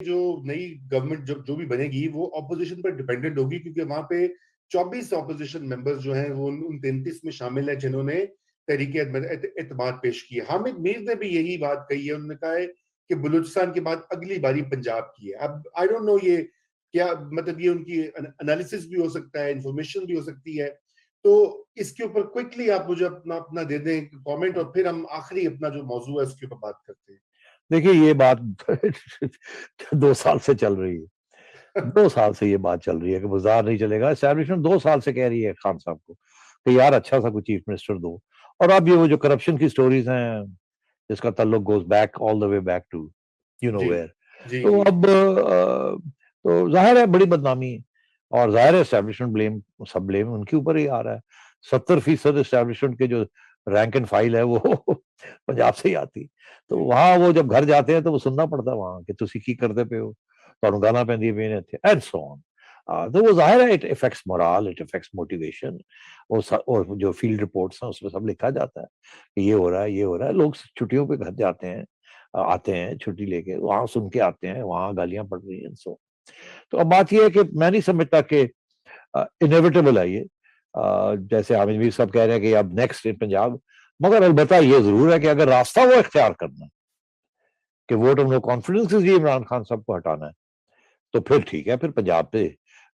जो नई गवर्नमेंट जो जो भी बनेगी वो ऑपोजिशन पर डिपेंडेंट होगी, क्योंकि वहां पे 24 ऑपोजिशन मेंबर्स जो हैं वो उन 33 में शामिल है जिन्होंने तहरीके एतमाद पेश की है। हामिद मीर ने भी यही बात कही है, उन्होंने कहा है कि बलूचिस्तान के बाद अगली बारी पंजाब की है। अब आई डोंट नो ये क्या मतलब, ये उनकी एनालिसिस भी हो सकता है, इंफॉर्मेशन भी हो सकती है। तो इसके ऊपर क्विकली आप मुझे अपना अपना दे दें कमेंट, और फिर हम आखिरी अपना जो मौजू है उसके ऊपर बात करते हैं। देखिए ये बात 2 साल से चल रही है। 2 साल से ये बात चल रही है कि बाजार नहीं चलेगा। एस्टैब्लिशमेंट 2 साल से कह रही है खान साहब को कि यार अच्छा सा कोई चीफ मिनिस्टर दो। और अब ये वो जो करप्शन की स्टोरीज हैं जिसका ताल्लुक goes back all the way back to you know जी वेयर। जी तो जी। अब तो जाहिर है बड़ी बदनामी है। और जाहिर है एस्टैब्लिशमेंट ब्लेम, सब ब्लेम उनके ऊपर ही आ रहा है। 70% एस्टैब्लिशमेंट के जो रैंक एंड फाइल है वो पंजाब से ही आती। तो वहां वो जब घर जाते हैं तो वो सुनना पड़ता है वहां कि तुसी की करते पे हो, ਤੁਹਾਨੂੰ गाना ਪੈਂਦੀ पे ने थे एंड सो ऑन। तो वो जाहिर है it effects moral, it effects motivation. और जो फील्ड रिपोर्ट्स हैं उसमें सब लिखा जाता है कि ये हो रहा है, ये हो रहा है। लोग छुट्टियों पे घर जाते हैं, आते हैं छुट्टी लेके, वहां सुन के आते हैं, वहां गालियां पड़ रही हैं। सो तो अब बात यह है कि मैं नहीं समझता कि इनएविटेबल है ये। जैसे हामिद मीर साहब कह रहे हैं कि अब नेक्स्ट इन पंजाब, मगर अलबत्ता ये जरूर है कि अगर रास्ता वो इख्तियार करना है कि वोट ऑफ नो कॉन्फिडेंस ये इमरान खान साहब को हटाना है, तो फिर ठीक है, फिर पंजाब पे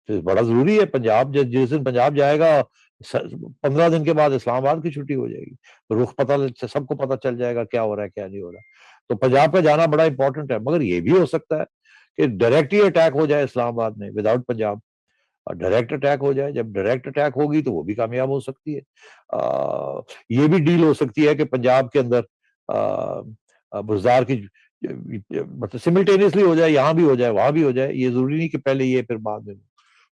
फिर बड़ा जरूरी है। पंजाब जिस दिन पंजाब जाएगा 15 दिन के बाद इस्लामाबाद की छुट्टी हो जाएगी, तो रुख सबको पता चल जाएगा क्या हो रहा है क्या नहीं हो रहा। तो पंजाब पे जाना बड़ा इंपॉर्टेंट है। मगर ये भी हो सकता है कि डायरेक्ट ही अटैक हो जाए इस्लामाबाद में विदाउट पंजाब, और डायरेक्ट अटैक हो जाए। जब डायरेक्ट अटैक होगी तो वो भी कामयाब हो सकती है। ये भी डील हो सकती है कि पंजाब के अंदर बुजदार की मतलब सिमिल्टेनियसली हो जाए, यहां भी हो जाए वहां भी हो जाए। ये जरूरी नहीं कि पहले ये फिर बाद में।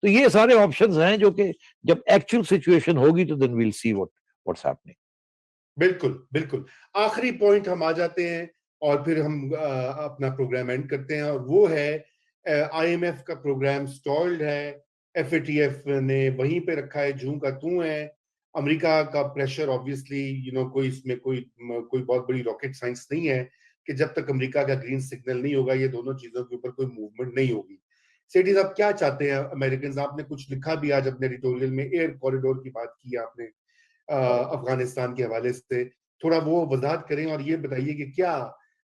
तो ये सारे ऑप्शंस हैं जो कि जब एक्चुअल सिचुएशन होगी तो then we'll see what's happening. बिल्कुल बिल्कुल। आखिरी पॉइंट हम आ जाते हैं और फिर हम अपना प्रोग्राम एंड करते हैं, और वो है आईएमएफ का प्रोग्राम स्टॉल्ड है। एफएटीएफ ने वहीं पे रखा है, जूं का तू है। अमेरिका का प्रेशर ऑब्वियसली कोई इसमें कोई बहुत बड़ी रॉकेट साइंस नहीं है कि जब तक अमेरिका का ग्रीन सिग्नल नहीं होगा ये दोनों चीजों के ऊपर कोई मूवमेंट नहीं होगी। सेठी साहब क्या चाहते हैं अमेरिकन? आपने कुछ लिखा भी आज अपने एडिटोरियल में, एयर कॉरिडोर की बात की आपने अफगानिस्तान के हवाले से। थोड़ा वो वजाहत करें और ये बताइए कि क्या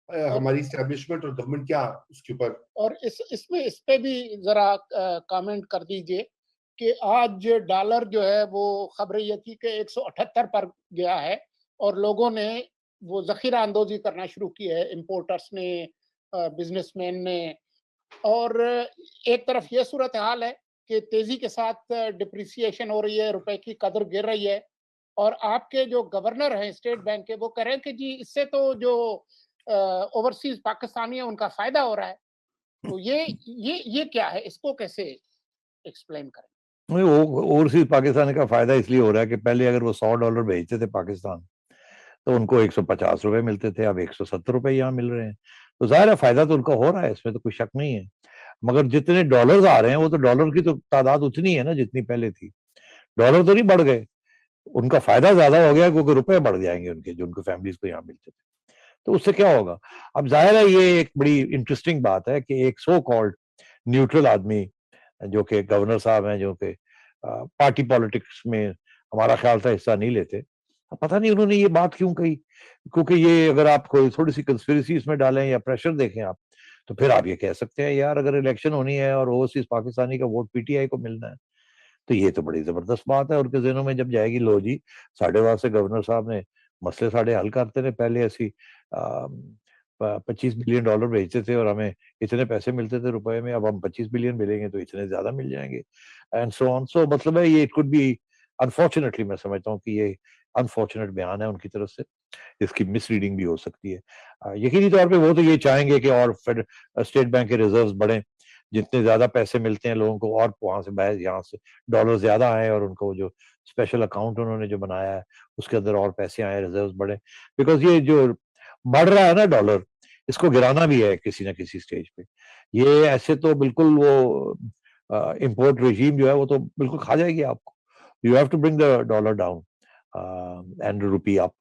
और हमारी स्टैब्लिशमेंट और गवर्नमेंट क्या उसके ऊपर। और इस पे भी जरा कमेंट कर दीजिए कि आज डॉलर जो है वो खबर ये थी कि 178 पर गया है, और लोगों ने वो जखीरा अंदोजी करना शुरू की है, इंपोर्टर्स ने, बिजनेसमैन ने। और एक तरफ ये सूरत हाल है कि तेजी के साथ डिप्रिसिएशन हो रही है, रुपए की कदर गिर रही है, और आपके जो गवर्नर हैं स्टेट बैंक के वो कह रहे हैं कि जी इससे तो जो ओवरसीज पाकिस्तानी है उनका फायदा हो रहा है। तो ये क्या है, इसको कैसे एक्सप्लेन करें? ओवरसीज पाकिस्तान का फायदा इसलिए हो रहा है कि पहले अगर वो $100 भेजते थे पाकिस्तान तो उनको ₹150 मिलते थे, अब ₹170 यहाँ मिल रहे हैं। तो जाहिर है फायदा तो उनका हो रहा है, इसमें तो कोई शक नहीं है। मगर जितने डॉलर्स आ रहे हैं वो तो डॉलर की तो तादाद उतनी है ना जितनी पहले थी। डॉलर तो नहीं बढ़ गए, उनका फायदा ज्यादा हो गया क्योंकि रुपए बढ़ जाएंगे उनके, जो उनको फैमिलीज को यहाँ मिलते थे। तो उससे क्या होगा? अब जाहिर है ये एक बड़ी इंटरेस्टिंग बात है कि एक सो कॉल्ड न्यूट्रल आदमी जो कि गवर्नर साहब हैं, जो कि पार्टी पॉलिटिक्स में हमारा ख्याल था हिस्सा नहीं लेते, अब पता नहीं उन्होंने ये बात क्यों कही। क्योंकि ये अगर आप कोई थोड़ी सी कंस्पिरेसी इसमें डालें या प्रेशर देखें आप, तो फिर आप ये कह सकते हैं यार अगर इलेक्शन होनी है और ओवरसीज पाकिस्तानी का वोट पीटीआई को मिलना है तो ये तो बड़ी जबरदस्त बात है। उनके जहनों में जब जाएगी लो जी साढ़े वास्ते गवर्नर साहब ने मसले साढ़े हल करते थे, पहले ऐसी 25 बिलियन डॉलर भेजते थे और हमें इतने पैसे मिलते थे रुपए में, अब हम 25 बिलियन मिलेंगे तो इतने ज्यादा मिल जाएंगे एंड सो ऑन। सो मतलब है ये इट कुड बी, अनफॉर्चुनेटली मैं समझता हूँ कि ये अनफॉर्चुनेट बयान है उनकी तरफ से, इसकी मिसरीडिंग भी हो सकती है। यकीनी तौर पे वो तो ये चाहेंगे कि और स्टेट बैंक के रिजर्व्स बढ़े, जितने ज्यादा पैसे मिलते हैं लोगों को और वहां से बाहर यहाँ से डॉलर ज्यादा आए और उनको जो स्पेशल अकाउंट उन्होंने जो बनाया है उसके अंदर और पैसे आए, रिजर्व्स बढ़े। बिकॉज ये जो बढ़ रहा है ना डॉलर, इसको गिराना भी है किसी ना किसी स्टेज पे। ये ऐसे तो बिल्कुल वो इम्पोर्ट रेजीम जो है वो तो बिल्कुल खा जाएगी आपको। You have to bring the dollar down and rupee up.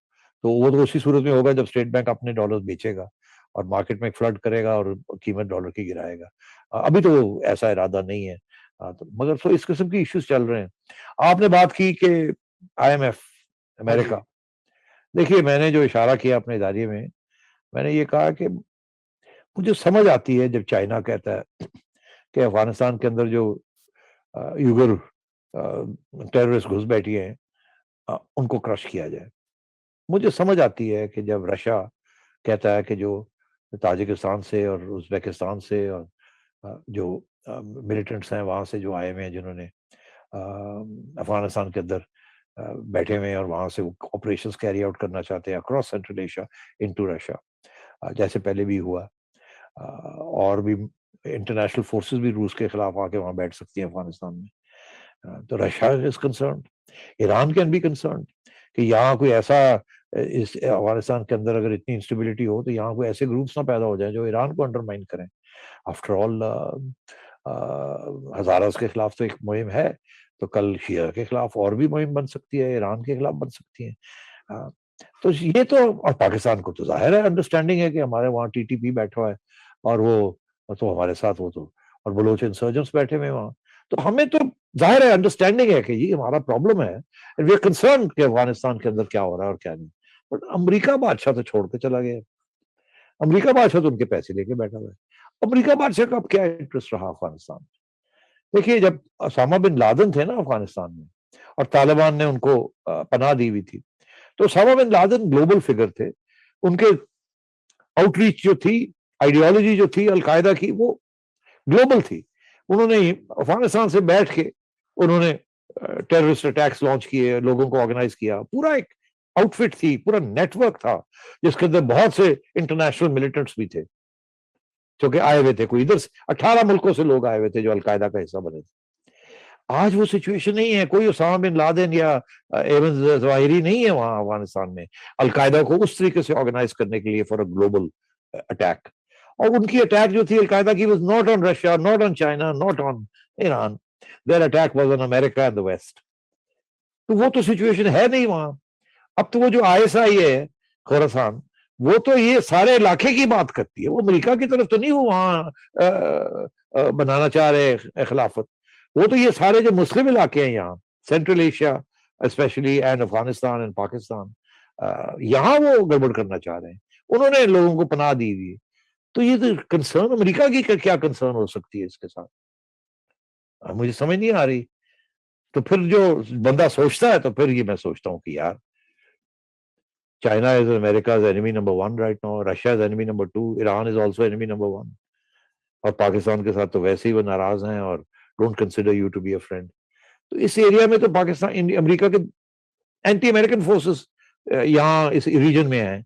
तो वो तो उसी सूरत में होगा जब स्टेट बैंक अपने डॉलर्स बेचेगा और मार्केट में फ्लड करेगा और कीमत डॉलर की गिराएगा। अभी तो ऐसा इरादा नहीं है। तो मगर तो इस किस्म की इश्यूज चल रहे हैं। आपने बात की कि IMF अमेरिका, देखिए मैंने जो इशारा किया अपने इदारे में, मैंने ये कहा कि मुझे समझ आती है जब चाइना कहता है कि अफगानिस्तान के अंदर जो युगर टेररिस्ट घुस बैठी हैं उनको क्रश किया जाए। मुझे समझ आती है कि जब रशिया कहता है कि जो ताजिकिस्तान से और उज़्बेकिस्तान से और जो मिलिटेंट्स हैं वहाँ से जो आए हुए हैं, जिन्होंने अफगानिस्तान के अंदर बैठे हुए हैं और वहाँ से ऑपरेशंस कैरी आउट करना चाहते हैं across central Asia into Russia, जैसे पहले भी हुआ। और भी इंटरनेशनल फोर्सेस भी रूस के खिलाफ आके वहाँ बैठ सकती हैं अफगानिस्तान में। तो Russia is concern, Iran can be concern कि यहाँ कोई ऐसा इस अफगानिस्तान के अंदर अगर इतनी इंस्टेबिलिटी हो तो यहाँ कोई ऐसे ग्रुप्स ना पैदा हो जाए जो ईरान को अंडरमाइन करें। आफ्टर ऑल हज़ारास के खिलाफ तो एक मुहिम है, तो कल शिया के खिलाफ और भी मुहिम बन सकती है, ईरान के खिलाफ बन सकती है। तो ये तो, और पाकिस्तान को तो जाहिर है अंडरस्टैंडिंग है कि हमारे वहाँ TTP बैठा है और वो तो हमारे साथ वो तो, और बलोच इंसर्जेंट्स बैठे हुए वहाँ, तो हमें तो जाहिर है अंडरस्टैंडिंग है कि ये हमारा प्रॉब्लम है, वी आर कंसर्न कि अफगानिस्तान के अंदर क्या हो रहा है और क्या नहीं। बट अमेरिका बादशाह तो छोड़ के चला गया, अमेरिका बादशाह तो उनके पैसे लेके बैठा हुआ है। अमेरिका बादशाह का अब क्या इंटरेस्ट रहा अफगानिस्तान में? देखिए जब ओसामा बिन लादेन थे ना अफगानिस्तान में और तालिबान ने उनको पनाह दी हुई थी, तो Osama bin Laden global figure थे, उनके आउटरीच जो थी, आइडियोलॉजी जो थी अलकायदा की, वो ग्लोबल थी। उन्होंने अफगानिस्तान से बैठ के उन्होंने टेररिस्ट अटैक्स लॉन्च किए, लोगों को ऑर्गेनाइज किया, पूरा एक आउटफिट थी, पूरा नेटवर्क था जिसके अंदर बहुत से इंटरनेशनल मिलिटेंट्स भी थे जो कि आए हुए थे। कोई इधर 18 मुल्कों से लोग आए हुए थे जो अलकायदा का हिस्सा बने थे। आज वो सिचुएशन नहीं है, कोई ओसामा बिन लादेन या एमन जवाहिरी नहीं है वहां अफगानिस्तान में अलकायदा को उस तरीके से ऑर्गेनाइज करने के लिए फॉर अ ग्लोबल अटैक। और उनकी अटैक जो थी अलकायदा की was not on Russia, not on China, not on Iran, their attack was on America and the West. तो वो तो सिचुएशन है नहीं वहां। अब तो वो जो ISI है खोरासान, वो तो ये सारे इलाके की बात करती है, वो अमेरिका की तरफ तो नहीं वो वहां बनाना चाह रहे खिलाफत। वो तो ये सारे जो मुस्लिम इलाके हैं यहाँ central Asia specially and Afghanistan and Pakistan, यहाँ वो गड़बड़ करना चाह रहे हैं। उन्होंने लोगों को पनाह दी हुई। तो ये तो कंसर्न अमेरिका की क्या कंसर्न हो सकती है इसके साथ, मुझे समझ नहीं आ रही। तो फिर जो बंदा सोचता है तो फिर ये मैं सोचता हूँ कि यार China is America's enemy number 1 right now. Russia is enemy number 2. Iran is also enemy number 1. और पाकिस्तान के साथ तो वैसे ही वो नाराज हैं और don't consider you to be a friend. तो इस एरिया में तो पाकिस्तान अमेरिका के एंटी अमेरिकन फोर्सेस यहाँ इस रीजन में हैं,